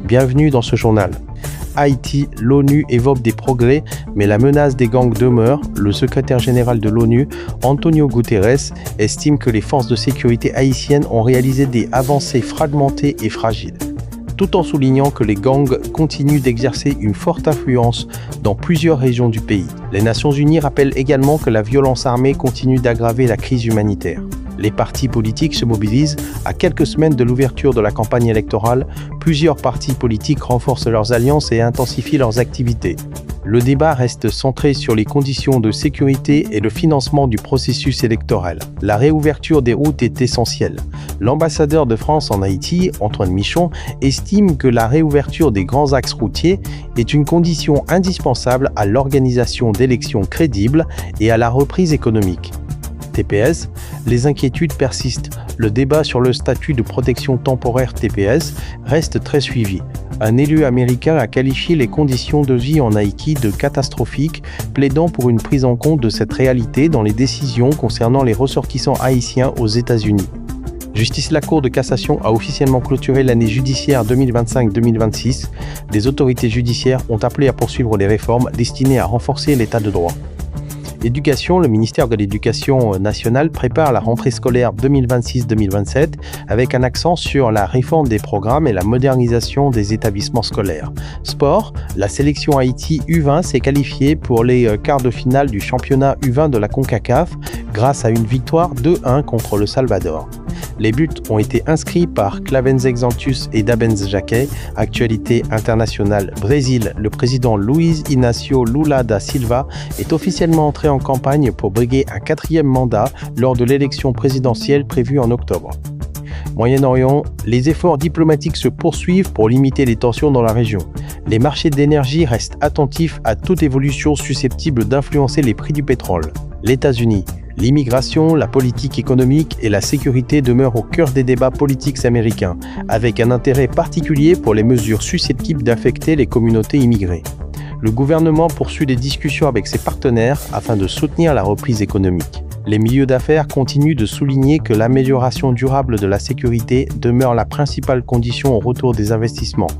Bienvenue dans ce journal. Haïti, l'ONU évoque des progrès, mais la menace des gangs demeure. Le secrétaire général de l'ONU, Antonio Guterres, estime que les forces de sécurité haïtiennes ont réalisé des avancées fragmentées et fragiles, tout en soulignant que les gangs continuent d'exercer une forte influence dans plusieurs régions du pays. Les Nations Unies rappellent également que la violence armée continue d'aggraver la crise humanitaire. Les partis politiques se mobilisent. À quelques semaines de l'ouverture de la campagne électorale, plusieurs partis politiques renforcent leurs alliances et intensifient leurs activités. Le débat reste centré sur les conditions de sécurité et le financement du processus électoral. La réouverture des routes est essentielle. L'ambassadeur de France en Haïti, Antoine Michon, estime que la réouverture des grands axes routiers est une condition indispensable à l'organisation d'élections crédibles et à la reprise économique. TPS, les inquiétudes persistent. Le débat sur le statut de protection temporaire TPS reste très suivi. Un élu américain a qualifié les conditions de vie en Haïti de catastrophiques, plaidant pour une prise en compte de cette réalité dans les décisions concernant les ressortissants haïtiens aux États-Unis. Justice, la Cour de cassation a officiellement clôturé l'année judiciaire 2025-2026. Les autorités judiciaires ont appelé à poursuivre les réformes destinées à renforcer l'état de droit. Éducation, le ministère de l'Éducation nationale prépare la rentrée scolaire 2026-2027 avec un accent sur la réforme des programmes et la modernisation des établissements scolaires. Sport, la sélection Haïti U20 s'est qualifiée pour les quarts de finale du championnat U20 de la CONCACAF grâce à une victoire 2-1 contre le Salvador. Les buts ont été inscrits par Clavens Xanthus et Dabens Jacquet. Actualité internationale, Brésil, le président Luiz Inácio Lula da Silva est officiellement entré en campagne pour briguer un 4e mandat lors de l'élection présidentielle prévue en octobre. Moyen-Orient, les efforts diplomatiques se poursuivent pour limiter les tensions dans la région. Les marchés d'énergie restent attentifs à toute évolution susceptible d'influencer les prix du pétrole. Les États-Unis, l'immigration, la politique économique et la sécurité demeurent au cœur des débats politiques américains, avec un intérêt particulier pour les mesures susceptibles d'affecter les communautés immigrées. Le gouvernement poursuit des discussions avec ses partenaires afin de soutenir la reprise économique. Les milieux d'affaires continuent de souligner que l'amélioration durable de la sécurité demeure la principale condition au retour des investissements.